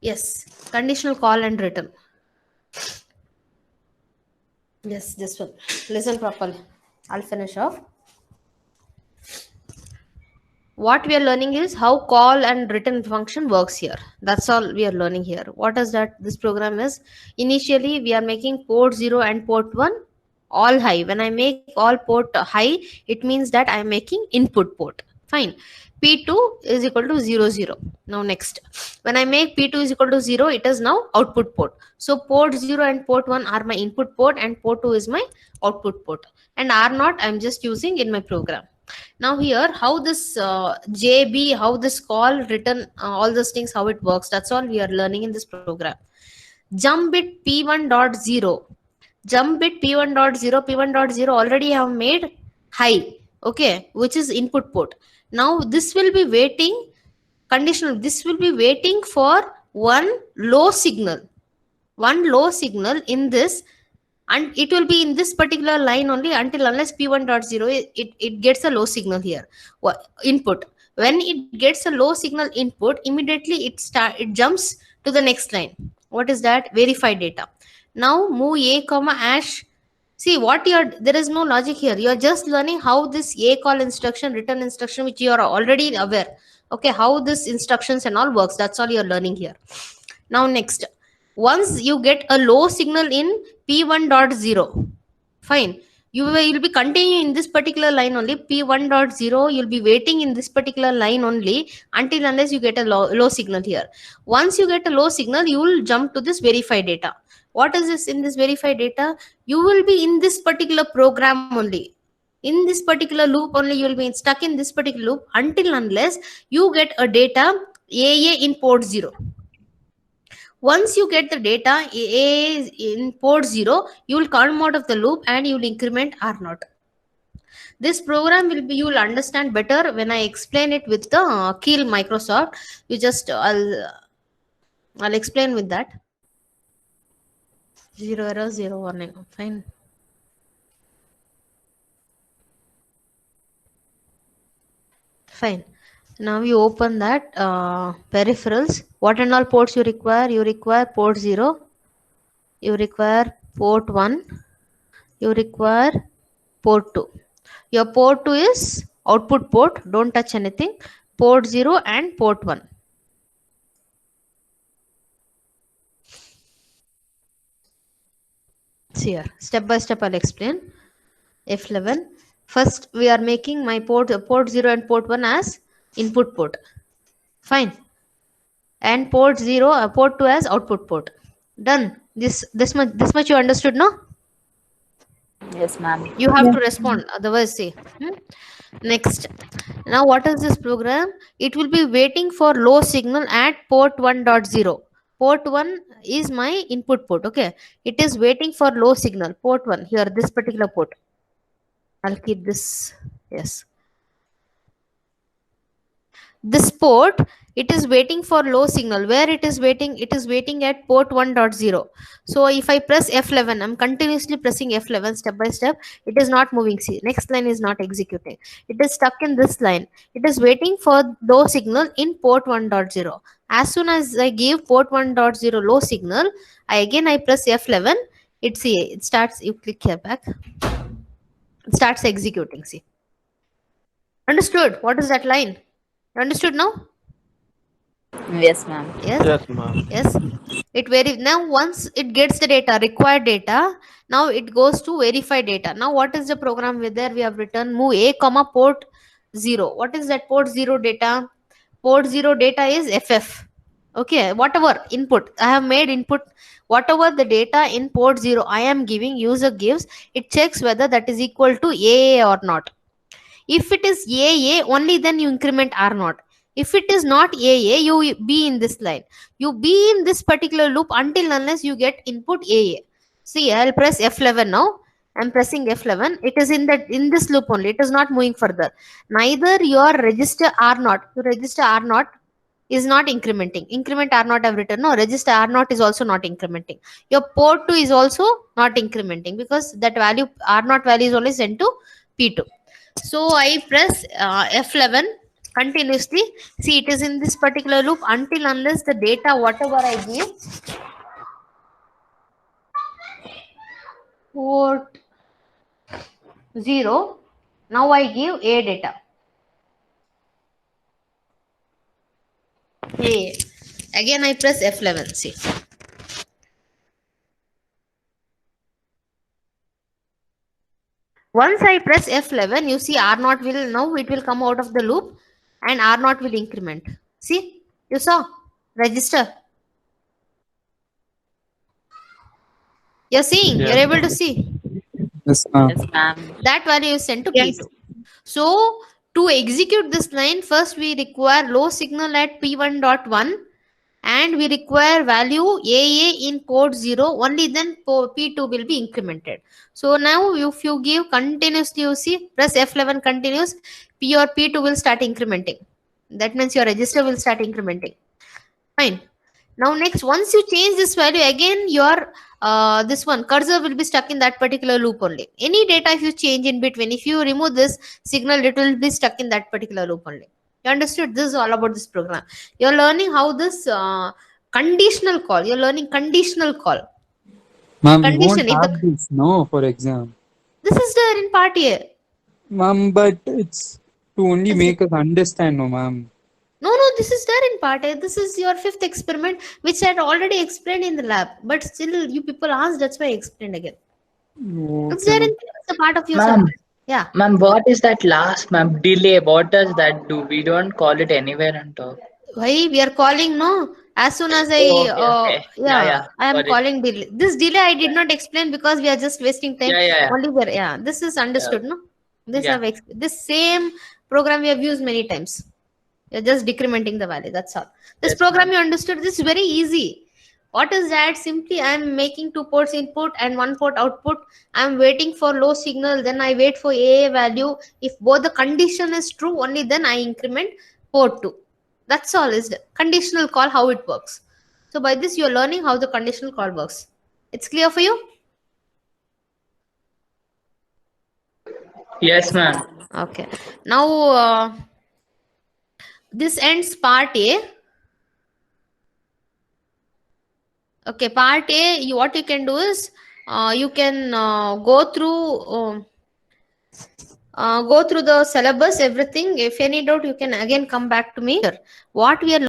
Yes, conditional call and return. Yes, this one. Listen properly. I'll finish off. What we are learning is how call and return function works here. That's all we are learning here. What is that? This program is initially we are making port 0 and port 1 all high. When I make all port high, it means that I am making input port. Fine. P2 is equal to 0 0. Now next, when I make P2 is equal to 0, it is now output port. So port 0 and port 1 are my input port and port 2 is my output port. And R0 I am just using in my program. Now here how this JB, how this call return, all those things, how it works, that's all we are learning in this program. Jump bit P1.0, jump bit P1.0, P1.0 already have made high, okay, which is input port. Now this will be waiting, conditional, this will be waiting for one low signal in this, and it will be in this particular line only until unless P1.0 it gets a low signal here input. When it gets a low signal input, immediately it jumps to the next line. What is that? Verify data. Now move a comma hash. See what you're, there is no logic here, you're just learning how this a call instruction, return instruction, which you are already aware, okay, how this instructions and all works, that's all you're learning here. Now next, once you get a low signal in P1.0, fine, you will be continuing in this particular line only. P1.0 you'll be waiting in this particular line only until unless you get a low signal here. Once you get a low signal, you will jump to this verify data. What is this? In this verify data, you will be in this particular program only, in this particular loop only, you will be stuck in this particular loop until unless you get a data AA in port 0. Once you get the data A is in port 0, you will come out of the loop and you will increment R0. This program will be, you will understand better when I explain it with the Keel Microsoft. You just I'll explain with that. 0 error, 0 warning. Fine. Fine. Now you open that peripherals. What and all ports you require? You require port 0. You require port 1. You require port 2. Your port 2 is output port. Don't touch anything. Port 0 and port 1. See here. Step by step I'll explain. F11. First we are making my port 0 and port 1 as input port. Fine. And port 0, port 2 as output port. Done. This much you understood, no? Yes, ma'am. You have to respond, otherwise see. Next. Now what is this program? It will be waiting for low signal at port 1.0. Port 1 is my input port, okay? It is waiting for low signal. Port 1, here, this particular port. I'll keep this, yes. This port, it is waiting for low signal. Where it is waiting? It is waiting at port 1.0. So if I press F11, I'm continuously pressing F11 step by step. It is not moving. See, next line is not executing. It is stuck in this line. It is waiting for low signal in port 1.0. As soon as I give port 1.0 low signal, I press F11. It starts, you click here back. It starts executing. See. Understood? What is that line? Understood now? Yes, ma'am. Yes. Yes, ma'am. Yes. It varies. Now once it gets the data, required data, now it goes to verify data. Now what is the program with there? We have written move a comma port 0. What is that port 0 data? Port 0 data is FF. Okay, whatever input I have made input, whatever the data in port 0 I am giving, user gives, it checks whether that is equal to AA or not. If it is AA, only then you increment R0. If it is not AA, you be in this line. You be in this particular loop until unless you get input AA. See, I'll press F11 now. I'm pressing F11. It is in this loop only. It is not moving further. Neither your register R0, your register R0 is not incrementing. Increment R0 I've written. No, register R0 is also not incrementing. Your port 2 is also not incrementing because that value R0 value is only sent to P2. So I press F11. continuously. See, it is in this particular loop until unless the data whatever I give, port 0, now I give A data. A. Again I press F11. See. Once I press F11, you see R0 will, now it will come out of the loop and R0 will increment. See, you saw, register. You're seeing, Yeah. you're able to see. Yes, ma'am. Yes, ma'am. That value is sent to Yes. P2. So to execute this line, first we require low signal at P1.1 and we require value AA in port 0. Only then P2 will be incremented. So now if you give continuously, you see, press F11 continuous, P or P2 will start incrementing. That means your register will start incrementing. Fine. Now next, once you change this value, again your this one cursor will be stuck in that particular loop only. Any data if you change in between, if you remove this signal, it will be stuck in that particular loop only. You understood? This is all about this program. You're learning how this conditional call. You're learning conditional call. Ma'am, we Condition. won't If have this, no, for exam. this is there in part A. Ma'am, but it's to only Is make us understand, no, ma'am. No, this is there in part A. This is your fifth experiment, which I had already explained in the lab. But still, you people asked, that's why I explained again. It's there Okay. in it's a part of your Ma'am. subject. Yeah. Ma'am, what is that last, ma'am? Delay. What does that do? We don't call it anywhere on top. Why we are calling, no? As soon as I, Oh, okay. yeah, I am Got it. calling delay. This delay I did not explain because we are just wasting time. Yeah. Only there, yeah. This is understood, no? This Yeah. this same program we have used many times. You're just decrementing the value. That's all. This Yes, program ma'am. you understood. This is very easy. What is that? Simply I am making 2 ports input and 1 port output. I am waiting for low signal. Then I wait for AA value. If both the condition is true, only then I increment port 2. That's all is the conditional call, how it works. So by this you're learning how the conditional call works. It's clear for you? Yes, ma'am. Okay. Now this ends part A. Okay, part A, what you can do is you can go through the syllabus, everything. If any doubt, you can again come back to me. What we are